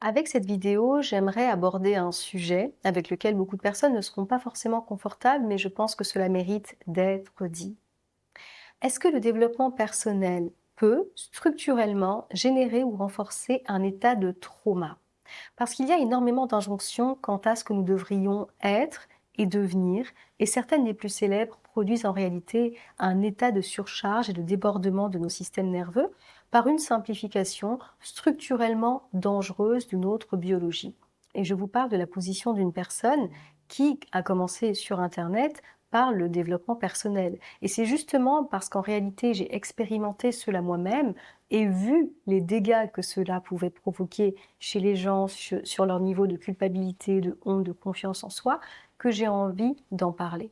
Avec cette vidéo, j'aimerais aborder un sujet avec lequel beaucoup de personnes ne seront pas forcément confortables, mais je pense que cela mérite d'être dit. Est-ce que le développement personnel peut structurellement générer ou renforcer un état de trauma? Parce qu'il y a énormément d'injonctions quant à ce que nous devrions être et devenir, et certaines des plus célèbres produisent en réalité un état de surcharge et de débordement de nos systèmes nerveux par une simplification structurellement dangereuse de notre biologie. Et je vous parle de la position d'une personne qui a commencé sur Internet par le développement personnel. Et c'est justement parce qu'en réalité j'ai expérimenté cela moi-même et vu les dégâts que cela pouvait provoquer chez les gens sur leur niveau de culpabilité, de honte, de confiance en soi, que j'ai envie d'en parler.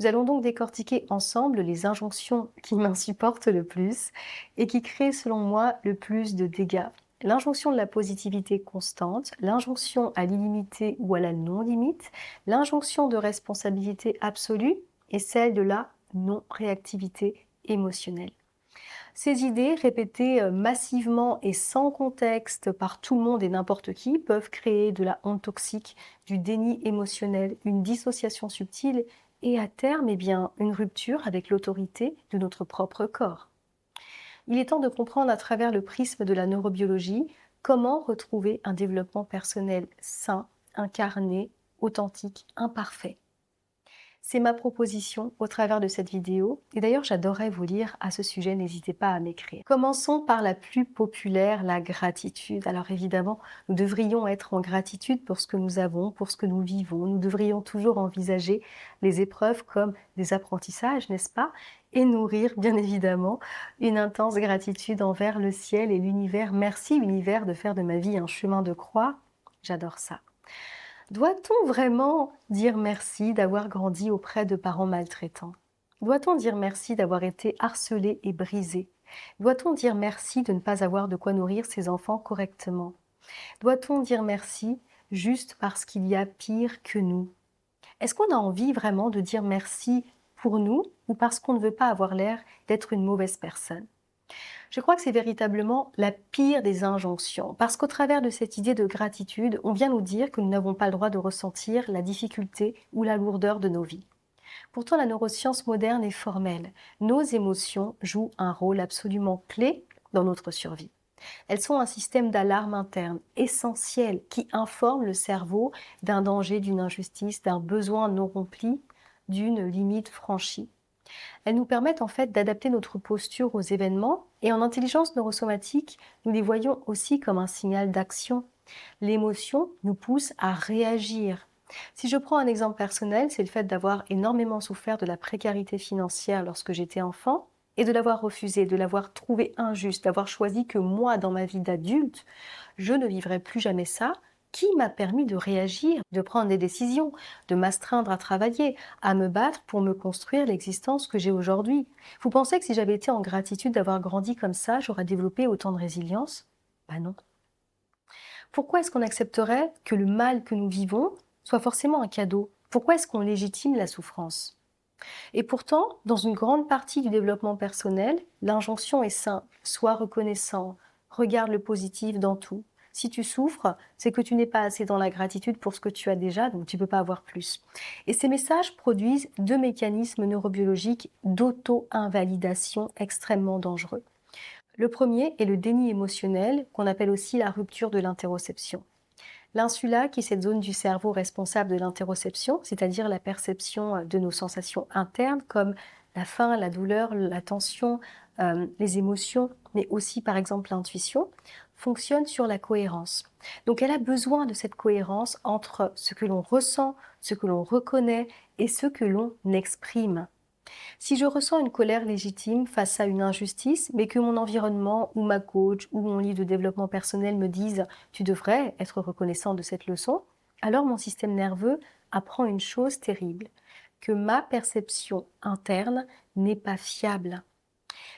Nous allons donc décortiquer ensemble les injonctions qui m'insupportent le plus et qui créent selon moi le plus de dégâts. L'injonction de la positivité constante, l'injonction à l'illimité ou à la non-limite, l'injonction de responsabilité absolue et celle de la non-réactivité émotionnelle. Ces idées, répétées massivement et sans contexte par tout le monde et n'importe qui, peuvent créer de la honte toxique, du déni émotionnel, une dissociation subtile et à terme, une rupture avec l'autorité de notre propre corps. Il est temps de comprendre à travers le prisme de la neurobiologie comment retrouver un développement personnel sain, incarné, authentique, imparfait. C'est ma proposition au travers de cette vidéo et d'ailleurs j'adorerais vous lire à ce sujet, n'hésitez pas à m'écrire. Commençons par la plus populaire, la gratitude. Alors évidemment, nous devrions être en gratitude pour ce que nous avons, pour ce que nous vivons. Nous devrions toujours envisager les épreuves comme des apprentissages, n'est-ce pas? Et nourrir bien évidemment une intense gratitude envers le ciel et l'univers. Merci univers de faire de ma vie un chemin de croix. J'adore ça. Doit-on vraiment dire merci d'avoir grandi auprès de parents maltraitants? Doit-on dire merci d'avoir été harcelé et brisé? Doit-on dire merci de ne pas avoir de quoi nourrir ses enfants correctement? Doit-on dire merci juste parce qu'il y a pire que nous? Est-ce qu'on a envie vraiment de dire merci pour nous ou parce qu'on ne veut pas avoir l'air d'être une mauvaise personne? Je crois que c'est véritablement la pire des injonctions, parce qu'au travers de cette idée de gratitude, on vient nous dire que nous n'avons pas le droit de ressentir la difficulté ou la lourdeur de nos vies. Pourtant, la neuroscience moderne est formelle. Nos émotions jouent un rôle absolument clé dans notre survie. Elles sont un système d'alarme interne essentiel qui informe le cerveau d'un danger, d'une injustice, d'un besoin non rempli, d'une limite franchie. Elles nous permettent en fait d'adapter notre posture aux événements et en intelligence neurosomatique, nous les voyons aussi comme un signal d'action. L'émotion nous pousse à réagir. Si je prends un exemple personnel, c'est le fait d'avoir énormément souffert de la précarité financière lorsque j'étais enfant et de l'avoir refusé, de l'avoir trouvé injuste, d'avoir choisi que moi, dans ma vie d'adulte, je ne vivrai plus jamais ça, qui m'a permis de réagir, de prendre des décisions, de m'astreindre à travailler, à me battre pour me construire l'existence que j'ai aujourd'hui. Vous pensez que si j'avais été en gratitude d'avoir grandi comme ça, j'aurais développé autant de résilience? Ben non. Pourquoi est-ce qu'on accepterait que le mal que nous vivons soit forcément un cadeau? Pourquoi est-ce qu'on légitime la souffrance? Et pourtant, dans une grande partie du développement personnel, l'injonction est simple: sois reconnaissant, regarde le positif dans tout. Si tu souffres, c'est que tu n'es pas assez dans la gratitude pour ce que tu as déjà, donc tu ne peux pas avoir plus. Et ces messages produisent deux mécanismes neurobiologiques d'auto-invalidation extrêmement dangereux. Le premier est le déni émotionnel, qu'on appelle aussi la rupture de l'interoception. L'insula, qui est cette zone du cerveau responsable de l'interoception, c'est-à-dire la perception de nos sensations internes comme la faim, la douleur, la tension, les émotions, mais aussi par exemple l'intuition, fonctionne sur la cohérence. Donc elle a besoin de cette cohérence entre ce que l'on ressent, ce que l'on reconnaît et ce que l'on exprime. Si je ressens une colère légitime face à une injustice, mais que mon environnement ou ma coach ou mon livre de développement personnel me disent «tu devrais être reconnaissant de cette leçon», alors mon système nerveux apprend une chose terrible, que ma perception interne n'est pas fiable.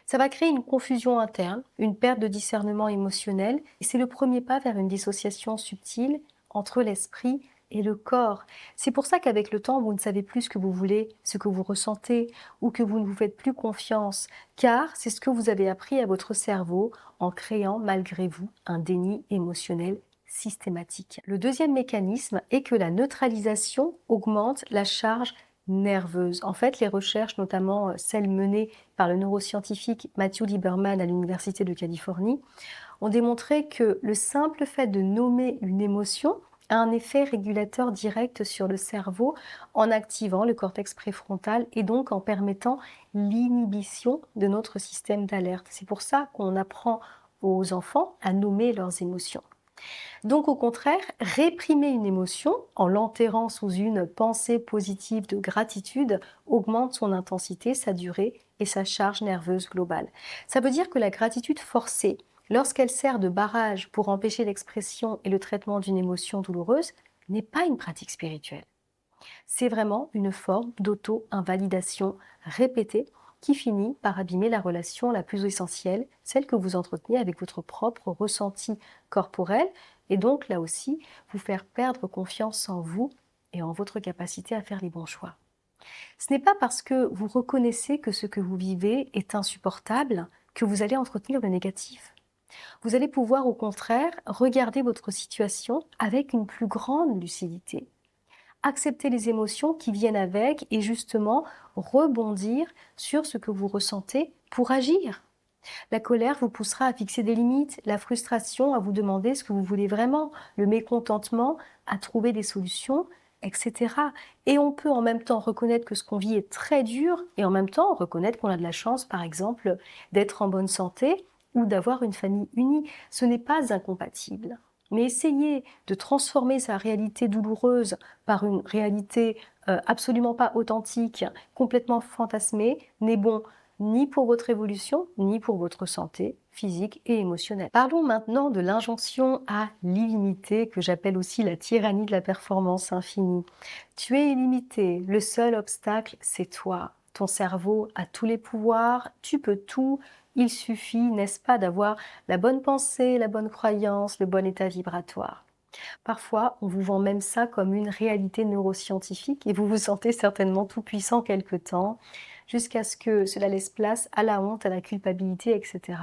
Ça va créer une confusion interne, une perte de discernement émotionnel, et c'est le premier pas vers une dissociation subtile entre l'esprit et le corps. C'est pour ça qu'avec le temps, vous ne savez plus ce que vous voulez, ce que vous ressentez, ou que vous ne vous faites plus confiance, car c'est ce que vous avez appris à votre cerveau en créant malgré vous un déni émotionnel systématique. Le deuxième mécanisme est que la neutralisation augmente la charge nerveuse. En fait, les recherches, notamment celles menées par le neuroscientifique Matthew Lieberman à l'Université de Californie, ont démontré que le simple fait de nommer une émotion a un effet régulateur direct sur le cerveau en activant le cortex préfrontal et donc en permettant l'inhibition de notre système d'alerte. C'est pour ça qu'on apprend aux enfants à nommer leurs émotions. Donc au contraire, réprimer une émotion en l'enterrant sous une pensée positive de gratitude augmente son intensité, sa durée et sa charge nerveuse globale. Ça veut dire que la gratitude forcée, lorsqu'elle sert de barrage pour empêcher l'expression et le traitement d'une émotion douloureuse, n'est pas une pratique spirituelle. C'est vraiment une forme d'auto-invalidation répétée qui finit par abîmer la relation la plus essentielle, celle que vous entretenez avec votre propre ressenti corporel, et donc là aussi vous faire perdre confiance en vous et en votre capacité à faire les bons choix. Ce n'est pas parce que vous reconnaissez que ce que vous vivez est insupportable que vous allez entretenir le négatif. Vous allez pouvoir au contraire regarder votre situation avec une plus grande lucidité, accepter les émotions qui viennent avec et justement rebondir sur ce que vous ressentez pour agir. La colère vous poussera à fixer des limites, la frustration à vous demander ce que vous voulez vraiment, le mécontentement à trouver des solutions, etc. Et on peut en même temps reconnaître que ce qu'on vit est très dur et en même temps reconnaître qu'on a de la chance, par exemple, d'être en bonne santé ou d'avoir une famille unie. Ce n'est pas incompatible. Mais essayer de transformer sa réalité douloureuse par une réalité absolument pas authentique, complètement fantasmée, n'est bon ni pour votre évolution, ni pour votre santé physique et émotionnelle. Parlons maintenant de l'injonction à l'illimité, que j'appelle aussi la tyrannie de la performance infinie. Tu es illimité, le seul obstacle, c'est toi. Ton cerveau a tous les pouvoirs, tu peux tout, il suffit, n'est-ce pas, d'avoir la bonne pensée, la bonne croyance, le bon état vibratoire. Parfois, on vous vend même ça comme une réalité neuroscientifique et vous vous sentez certainement tout puissant quelque temps, jusqu'à ce que cela laisse place à la honte, à la culpabilité, etc.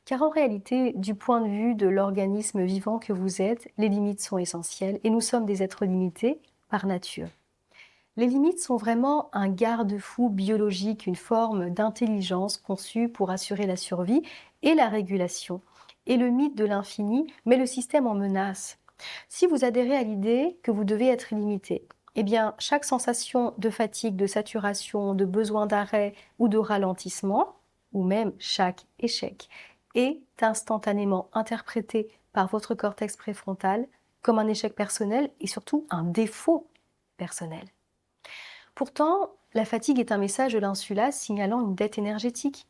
Car en réalité, du point de vue de l'organisme vivant que vous êtes, les limites sont essentielles et nous sommes des êtres limités par nature. Les limites sont vraiment un garde-fou biologique, une forme d'intelligence conçue pour assurer la survie et la régulation. Et le mythe de l'infini met le système en menace. Si vous adhérez à l'idée que vous devez être illimité, eh bien, chaque sensation de fatigue, de saturation, de besoin d'arrêt ou de ralentissement, ou même chaque échec, est instantanément interprété par votre cortex préfrontal comme un échec personnel et surtout un défaut personnel. Pourtant, la fatigue est un message de l'insula signalant une dette énergétique.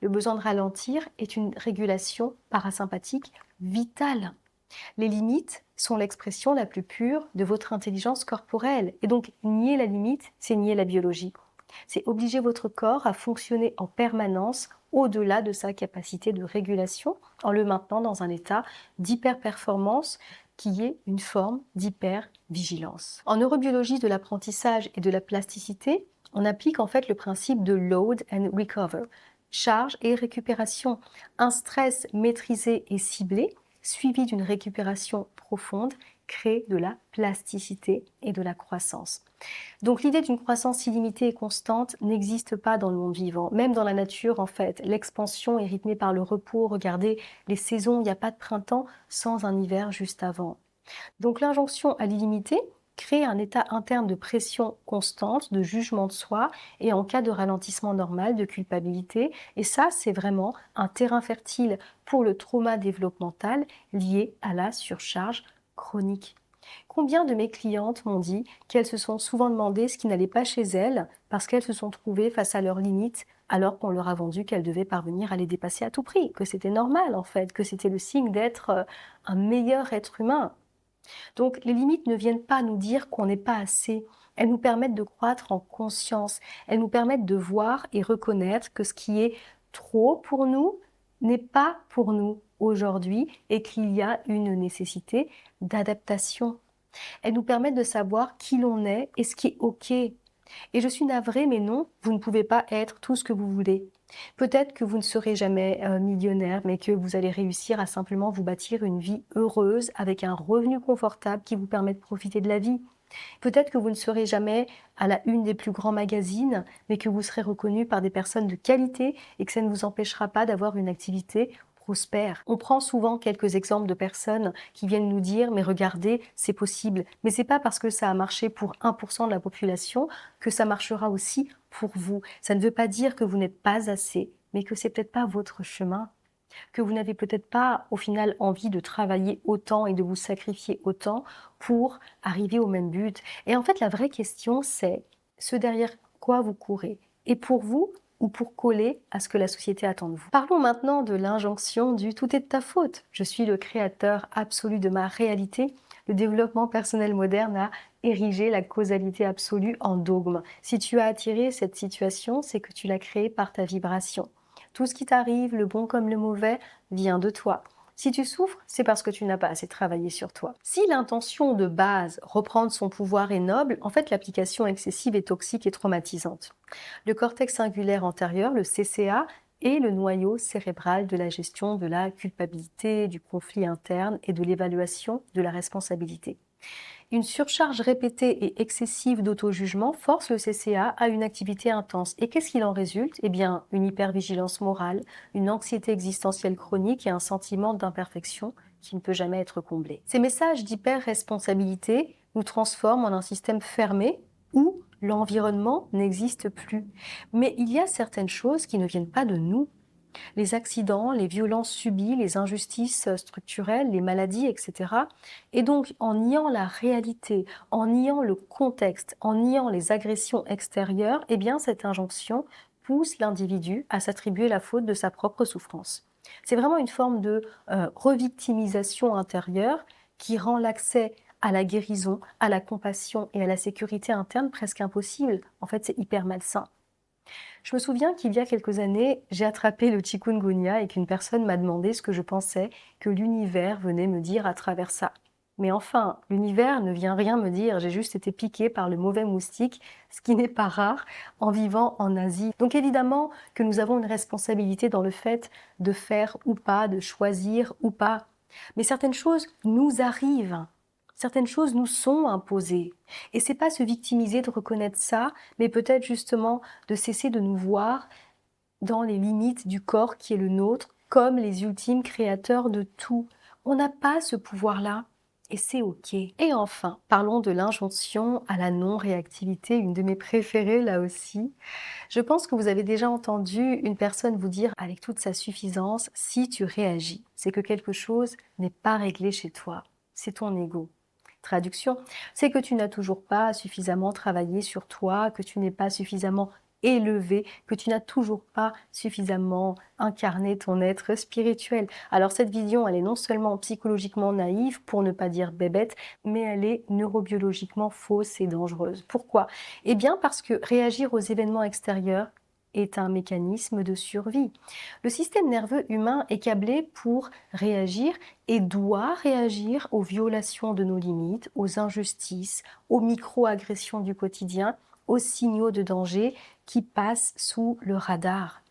Le besoin de ralentir est une régulation parasympathique vitale. Les limites sont l'expression la plus pure de votre intelligence corporelle. Et donc, nier la limite, c'est nier la biologie. C'est obliger votre corps à fonctionner en permanence au-delà de sa capacité de régulation en le maintenant dans un état d'hyperperformance qui est une forme d'hypervigilance. En neurobiologie de l'apprentissage et de la plasticité, on applique en fait le principe de load and recover, charge et récupération. Un stress maîtrisé et ciblé suivi d'une récupération profonde, crée de la plasticité et de la croissance. Donc l'idée d'une croissance illimitée et constante n'existe pas dans le monde vivant. Même dans la nature, en fait, l'expansion est rythmée par le repos. Regardez les saisons, il n'y a pas de printemps sans un hiver juste avant. Donc l'injonction à l'illimité crée un état interne de pression constante, de jugement de soi et en cas de ralentissement normal, de culpabilité. Et ça, c'est vraiment un terrain fertile pour le trauma développemental lié à la surcharge chronique. Combien de mes clientes m'ont dit qu'elles se sont souvent demandé ce qui n'allait pas chez elles parce qu'elles se sont trouvées face à leurs limites alors qu'on leur a vendu qu'elles devaient parvenir à les dépasser à tout prix, que c'était normal en fait, que c'était le signe d'être un meilleur être humain. Donc les limites ne viennent pas nous dire qu'on n'est pas assez. Elles nous permettent de croître en conscience. Elles nous permettent de voir et reconnaître que ce qui est trop pour nous n'est pas pour nous aujourd'hui et qu'il y a une nécessité d'adaptation. Elles nous permettent de savoir qui l'on est et ce qui est OK. Et je suis navrée, mais non, vous ne pouvez pas être tout ce que vous voulez. Peut-être que vous ne serez jamais millionnaire, mais que vous allez réussir à simplement vous bâtir une vie heureuse avec un revenu confortable qui vous permet de profiter de la vie. Peut-être que vous ne serez jamais à la une des plus grands magazines, mais que vous serez reconnu par des personnes de qualité et que ça ne vous empêchera pas d'avoir une activité prospère. On prend souvent quelques exemples de personnes qui viennent nous dire mais regardez, c'est possible. Mais c'est pas parce que ça a marché pour 1% de la population que ça marchera aussi pour vous. Ça ne veut pas dire que vous n'êtes pas assez, mais que c'est peut-être pas votre chemin, que vous n'avez peut-être pas au final envie de travailler autant et de vous sacrifier autant pour arriver au même but. Et en fait, la vraie question, c'est ce derrière quoi vous courez. Et pour vous ou pour coller à ce que la société attend de vous. Parlons maintenant de l'injonction du tout est de ta faute. Je suis le créateur absolu de ma réalité. Le développement personnel moderne a érigé la causalité absolue en dogme. Si tu as attiré cette situation, c'est que tu l'as créée par ta vibration. Tout ce qui t'arrive, le bon comme le mauvais, vient de toi. Si tu souffres, c'est parce que tu n'as pas assez travaillé sur toi. Si l'intention de base, reprendre son pouvoir, est noble, en fait l'application excessive est toxique et traumatisante. Le cortex singulaire antérieur, le CCA, est le noyau cérébral de la gestion de la culpabilité, du conflit interne et de l'évaluation de la responsabilité. Une surcharge répétée et excessive d'auto-jugement force le CCA à une activité intense. Et qu'est-ce qu'il en résulte? Eh bien, une hypervigilance morale, une anxiété existentielle chronique et un sentiment d'imperfection qui ne peut jamais être comblé. Ces messages d'hyper-responsabilité nous transforment en un système fermé où l'environnement n'existe plus. Mais il y a certaines choses qui ne viennent pas de nous. Les accidents, les violences subies, les injustices structurelles, les maladies, etc. Et donc, en niant la réalité, en niant le contexte, en niant les agressions extérieures, eh bien, cette injonction pousse l'individu à s'attribuer la faute de sa propre souffrance. C'est vraiment une forme de revictimisation intérieure qui rend l'accès à la guérison, à la compassion et à la sécurité interne presque impossible. En fait, c'est hyper malsain. Je me souviens qu'il y a quelques années, j'ai attrapé le chikungunya et qu'une personne m'a demandé ce que je pensais que l'univers venait me dire à travers ça. Mais enfin, l'univers ne vient rien me dire, j'ai juste été piquée par le mauvais moustique, ce qui n'est pas rare en vivant en Asie. Donc évidemment que nous avons une responsabilité dans le fait de faire ou pas, de choisir ou pas. Mais certaines choses nous arrivent. Certaines choses nous sont imposées. Et c'est pas se victimiser de reconnaître ça, mais peut-être justement de cesser de nous voir dans les limites du corps qui est le nôtre, comme les ultimes créateurs de tout. On n'a pas ce pouvoir-là, et c'est OK. Et enfin, parlons de l'injonction à la non-réactivité, une de mes préférées là aussi. Je pense que vous avez déjà entendu une personne vous dire avec toute sa suffisance, si tu réagis, c'est que quelque chose n'est pas réglé chez toi, c'est ton ego. Traduction, c'est que tu n'as toujours pas suffisamment travaillé sur toi, que tu n'es pas suffisamment élevé, que tu n'as toujours pas suffisamment incarné ton être spirituel. Alors cette vision, elle est non seulement psychologiquement naïve, pour ne pas dire bébête, mais elle est neurobiologiquement fausse et dangereuse. Pourquoi? Eh bien parce que réagir aux événements extérieurs est un mécanisme de survie. Le système nerveux humain est câblé pour réagir et doit réagir aux violations de nos limites, aux injustices, aux micro-agressions du quotidien, aux signaux de danger qui passent sous le radar.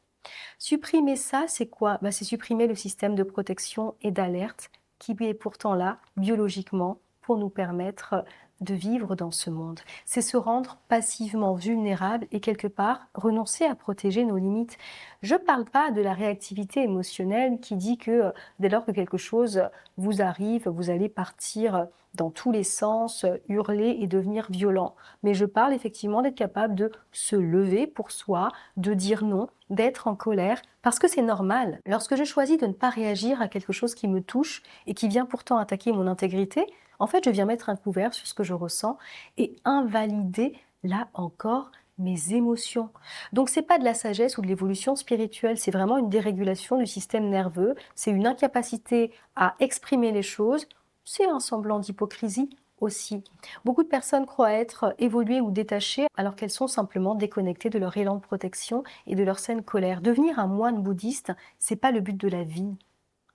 Supprimer ça, c'est quoi? C'est supprimer le système de protection et d'alerte qui est pourtant là, biologiquement, pour nous permettre de vivre dans ce monde. C'est se rendre passivement vulnérable et quelque part renoncer à protéger nos limites. Je ne parle pas de la réactivité émotionnelle qui dit que dès lors que quelque chose vous arrive, vous allez partir dans tous les sens, hurler et devenir violent. Mais je parle effectivement d'être capable de se lever pour soi, de dire non, d'être en colère, parce que c'est normal. Lorsque je choisis de ne pas réagir à quelque chose qui me touche et qui vient pourtant attaquer mon intégrité, en fait, je viens mettre un couvert sur ce que je ressens et invalider, là encore, mes émotions. Donc c'est pas de la sagesse ou de l'évolution spirituelle, c'est vraiment une dérégulation du système nerveux, c'est une incapacité à exprimer les choses, c'est un semblant d'hypocrisie aussi. Beaucoup de personnes croient être évoluées ou détachées alors qu'elles sont simplement déconnectées de leur élan de protection et de leur saine colère. Devenir un moine bouddhiste, c'est pas le but de la vie.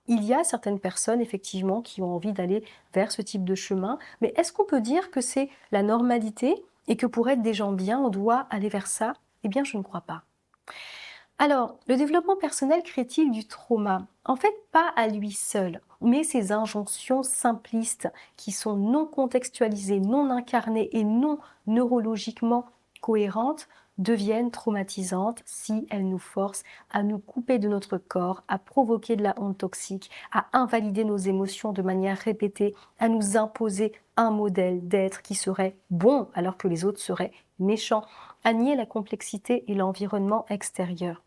Il y a certaines personnes, effectivement, qui ont envie d'aller vers ce type de chemin, mais est-ce qu'on peut dire que c'est la normalité et que pour être des gens bien, on doit aller vers ça? Eh bien, je ne crois pas. Alors, le développement personnel crée-t-il du trauma? En fait, pas à lui seul, mais ces injonctions simplistes qui sont non contextualisées, non incarnées et non neurologiquement cohérentes deviennent traumatisantes si elles nous forcent à nous couper de notre corps, à provoquer de la honte toxique, à invalider nos émotions de manière répétée, à nous imposer un modèle d'être qui serait bon alors que les autres seraient méchants, à nier la complexité et l'environnement extérieur.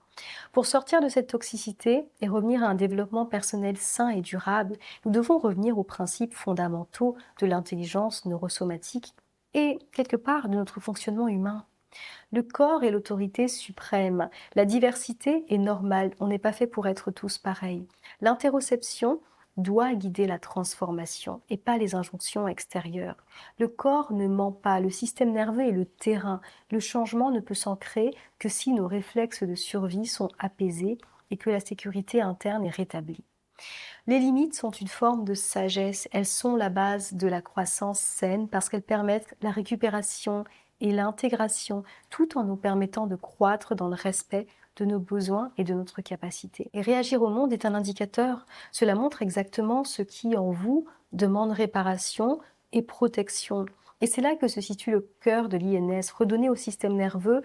Pour sortir de cette toxicité et revenir à un développement personnel sain et durable, nous devons revenir aux principes fondamentaux de l'intelligence neurosomatique et quelque part de notre fonctionnement humain. Le corps est l'autorité suprême. La diversité est normale. On n'est pas fait pour être tous pareils. L'interoception doit guider la transformation et pas les injonctions extérieures. Le corps ne ment pas, le système nerveux est le terrain. Le changement ne peut s'ancrer que si nos réflexes de survie sont apaisés et que la sécurité interne est rétablie. Les limites sont une forme de sagesse, elles sont la base de la croissance saine parce qu'elles permettent la récupération et l'intégration tout en nous permettant de croître dans le respect de nos besoins et de notre capacité. Et réagir au monde est un indicateur. Cela montre exactement ce qui en vous demande réparation et protection. Et c'est là que se situe le cœur de l'INS, redonner au système nerveux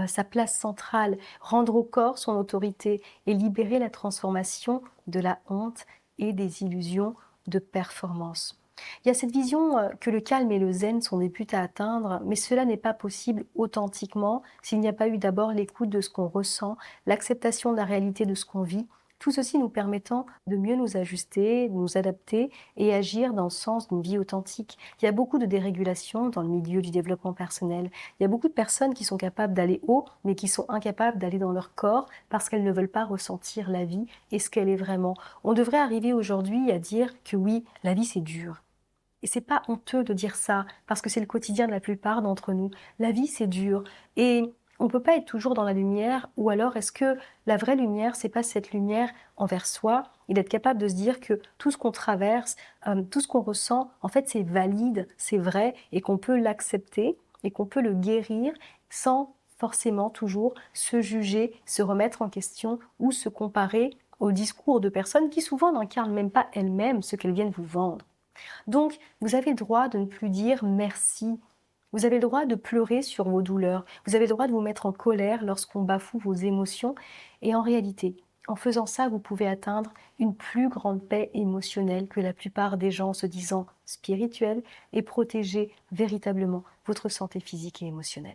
sa place centrale, rendre au corps son autorité et libérer la transformation de la honte et des illusions de performance. Il y a cette vision que le calme et le zen sont des buts à atteindre, mais cela n'est pas possible authentiquement s'il n'y a pas eu d'abord l'écoute de ce qu'on ressent, l'acceptation de la réalité de ce qu'on vit, tout ceci nous permettant de mieux nous ajuster, de nous adapter et agir dans le sens d'une vie authentique. Il y a beaucoup de dérégulation dans le milieu du développement personnel. Il y a beaucoup de personnes qui sont capables d'aller haut, mais qui sont incapables d'aller dans leur corps parce qu'elles ne veulent pas ressentir la vie et ce qu'elle est vraiment. On devrait arriver aujourd'hui à dire que oui, la vie c'est dur. Et c'est pas honteux de dire ça, parce que c'est le quotidien de la plupart d'entre nous. La vie, c'est dur. Et on peut pas être toujours dans la lumière, ou alors est-ce que la vraie lumière, c'est pas cette lumière envers soi, et d'être capable de se dire que tout ce qu'on traverse, tout ce qu'on ressent, en fait, c'est valide, c'est vrai, et qu'on peut l'accepter, et qu'on peut le guérir sans forcément toujours se juger, se remettre en question ou se comparer au discours de personnes qui souvent n'incarnent même pas elles-mêmes ce qu'elles viennent vous vendre. Donc, vous avez le droit de ne plus dire merci. Vous avez le droit de pleurer sur vos douleurs. Vous avez le droit de vous mettre en colère lorsqu'on bafoue vos émotions. Et en réalité, en faisant ça, vous pouvez atteindre une plus grande paix émotionnelle que la plupart des gens se disant spirituels et protéger véritablement votre santé physique et émotionnelle.